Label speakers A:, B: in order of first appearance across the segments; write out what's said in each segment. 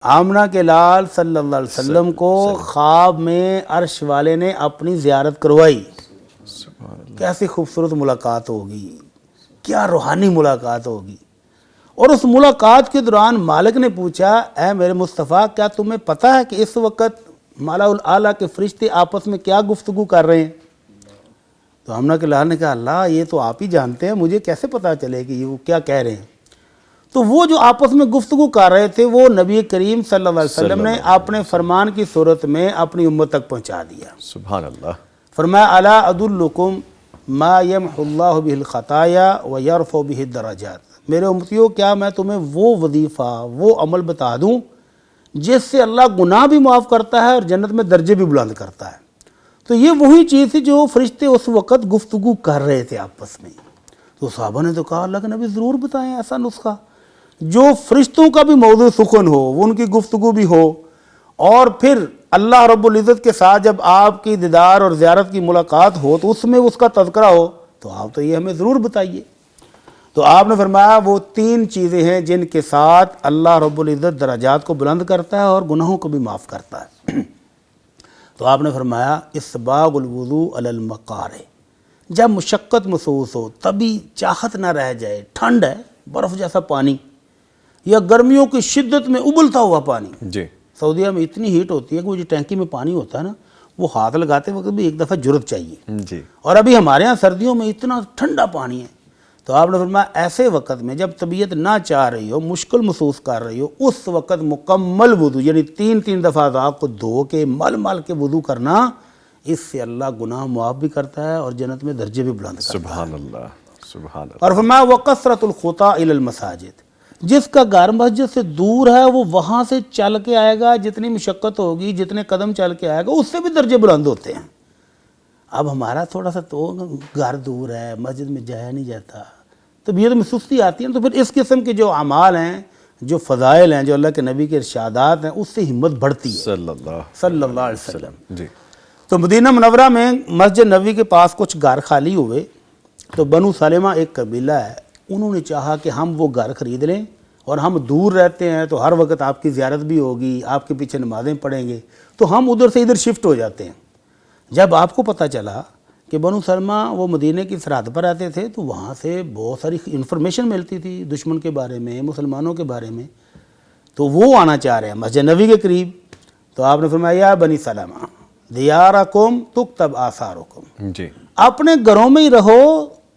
A: آمنہ کے لال صلی اللہ علیہ وسلم کو خواب میں عرش والے نے اپنی زیارت کروائی. کیسی خوبصورت ملاقات ہوگی, کیا روحانی ملاقات ہوگی. اور اس ملاقات کے دوران مالک نے پوچھا, اے میرے مصطفیٰ, کیا تمہیں پتہ ہے کہ اس وقت مالا الاعلیٰ کے فرشتے آپس میں کیا گفتگو کر رہے ہیں؟ تو آمنہ کے لال نے کہا, اللہ یہ تو آپ ہی جانتے ہیں, مجھے کیسے پتہ چلے کہ وہ کیا کہہ رہے ہیں. تو وہ جو آپس میں گفتگو کر رہے تھے وہ نبی کریم صلی اللہ علیہ وسلم نے اپنے فرمان کی صورت میں اپنی امت تک پہنچا دیا.
B: سبحان اللہ.
A: فرمایا, الا ادلکم ما یمحو اللہ بہ الخطایا ویرفع بہ الدرجات. میرے امتیوں, کیا میں تمہیں وہ وظیفہ, وہ عمل بتا دوں جس سے اللہ گناہ بھی معاف کرتا ہے اور جنت میں درجے بھی بلند کرتا ہے. تو یہ وہی چیز تھی جو فرشتے اس وقت گفتگو کر رہے تھے آپس میں. تو صحابہ نے تو کہا, اللہ کے نبی ضرور بتائیں ایسا نسخہ جو فرشتوں کا بھی موضوع سخن ہو, وہ ان کی گفتگو بھی ہو, اور پھر اللہ رب العزت کے ساتھ جب آپ کی دیدار اور زیارت کی ملاقات ہو تو اس میں اس کا تذکرہ ہو, تو آپ تو یہ ہمیں ضرور بتائیے. تو آپ نے فرمایا وہ 3 چیزیں ہیں جن کے ساتھ اللہ رب العزت درجات کو بلند کرتا ہے اور گناہوں کو بھی معاف کرتا ہے. تو آپ نے فرمایا, اسباغ الوضوء علی المقارع. جب مشقت محسوس ہو, تبھی چاہت نہ رہ جائے, ٹھنڈ ہے, برف جیسا پانی, یا گرمیوں کی شدت میں ابلتا ہوا پانی.
B: جی.
A: سعودیہ میں اتنی ہیٹ ہوتی ہے کہ وہ جو ٹینکی میں پانی ہوتا ہے نا, وہ ہاتھ لگاتے وقت بھی ایک دفعہ جرت چاہیے.
B: جی.
A: اور ابھی ہمارے ہاں سردیوں میں اتنا ٹھنڈا پانی ہے. تو آپ نے فرمایا ایسے وقت میں جب طبیعت نہ چاہ رہی ہو, مشکل محسوس کر رہی ہو, اس وقت مکمل وضو, یعنی 3 دفعہ آپ کو دھو کے مل مل کے وضو کرنا, اس سے اللہ گناہ معاف بھی کرتا ہے اور جنت میں درجے بھی بلند کرتا ہے.
B: سبحان اللہ. سبحان اللہ.
A: اور فرمایا وَقَثْرَةُ الْخُطَىٰ إِلَى الْمَسَاجِدِ. جس کا گھر مسجد سے دور ہے وہ وہاں سے چل کے آئے گا, جتنی مشقت ہوگی, جتنے قدم چل کے آئے گا, اس سے بھی درجے بلند ہوتے ہیں. اب ہمارا تھوڑا سا تو گھر دور ہے, مسجد میں جایا نہیں جاتا, طبیعت میں سستی آتی ہے. تو پھر اس قسم کے جو اعمال ہیں, جو فضائل ہیں, جو اللہ کے نبی کے ارشادات ہیں, اس سے ہمت بڑھتی ہے
B: صلی
A: اللہ علیہ وسلم.
B: جی.
A: تو مدینہ منورہ میں مسجد نبوی کے پاس کچھ گھر خالی ہوئے. تو بنو سلمہ ایک قبیلہ ہے, انہوں نے چاہا کہ ہم وہ گھر خرید لیں, اور ہم دور رہتے ہیں تو ہر وقت آپ کی زیارت بھی ہوگی, آپ کے پیچھے نمازیں پڑھیں گے, تو ہم ادھر سے ادھر شفٹ ہو جاتے ہیں. جب آپ کو پتہ چلا کہ بنو سلمہ وہ مدینہ کی سرحد پر رہتے تھے, تو وہاں سے بہت ساری انفارمیشن ملتی تھی دشمن کے بارے میں, مسلمانوں کے بارے میں, تو وہ آنا چاہ رہے ہیں مسجد نبوی کے قریب. تو آپ نے فرمایا, یا بنی سلمہ دیارکم تکتب آثارکم.
B: جی.
A: اپنے گھروں میں ہی رہو,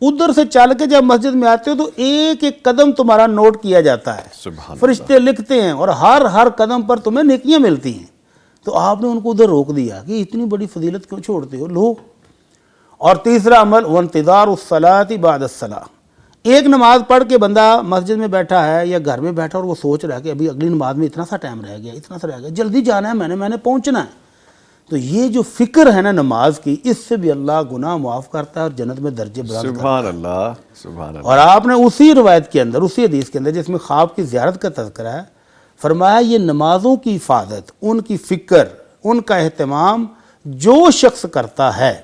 A: ادھر سے چل کے جب مسجد میں آتے ہو تو ایک ایک قدم تمہارا نوٹ کیا جاتا ہے,
B: سبحان
A: فرشتے لکھتے ہیں, اور ہر قدم پر تمہیں نیکیاں ملتی ہیں. تو آپ نے ان کو ادھر روک دیا کہ اتنی بڑی فضیلت کیوں چھوڑتے ہو, لو. اور تیسرا عمل وانتظار الصلاۃ بعد الصلاۃ. ایک نماز پڑھ کے بندہ مسجد میں بیٹھا ہے یا گھر میں بیٹھا, اور وہ سوچ رہا ہے کہ ابھی اگلی نماز میں اتنا سا ٹائم رہ گیا, اتنا سا رہ گیا, جلدی جانا ہے, میں نے پہنچنا ہے. تو یہ جو فکر ہے نا نماز کی, اس سے بھی اللہ گناہ معاف کرتا ہے اور جنت میں درجے بلند کرتا ہے.
B: سبحان اللہ. سبحان اللہ.
A: اور آپ نے اسی روایت کے اندر, اسی حدیث کے اندر جس میں خواب کی زیارت کا تذکرہ ہے, فرمایا یہ نمازوں کی حفاظت, ان کی فکر, ان کا اہتمام جو شخص کرتا ہے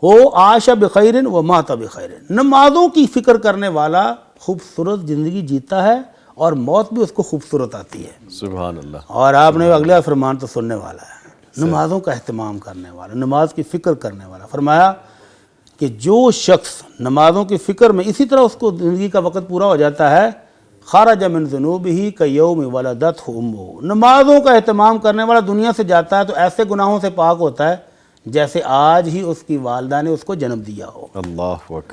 A: وہ عاش بخیر و مات بخیر. نمازوں کی فکر کرنے والا خوبصورت زندگی جیتا ہے اور موت بھی اس کو خوبصورت آتی ہے.
B: سبحان اللہ.
A: اور آپ نے اگلا فرمان تو سننے والا ہے, نمازوں کا اہتمام کرنے والا, نماز کی فکر کرنے والا. فرمایا کہ جو شخص نمازوں کی فکر میں اسی طرح اس کو زندگی کا وقت پورا ہو جاتا ہے, خرج من ذنوبہ کیوم ولدتہ امہ. نمازوں کا اہتمام کرنے والا دنیا سے جاتا ہے تو ایسے گناہوں سے پاک ہوتا ہے جیسے آج ہی اس کی والدہ نے اس کو جنم دیا ہو.
B: اللہ اکبر.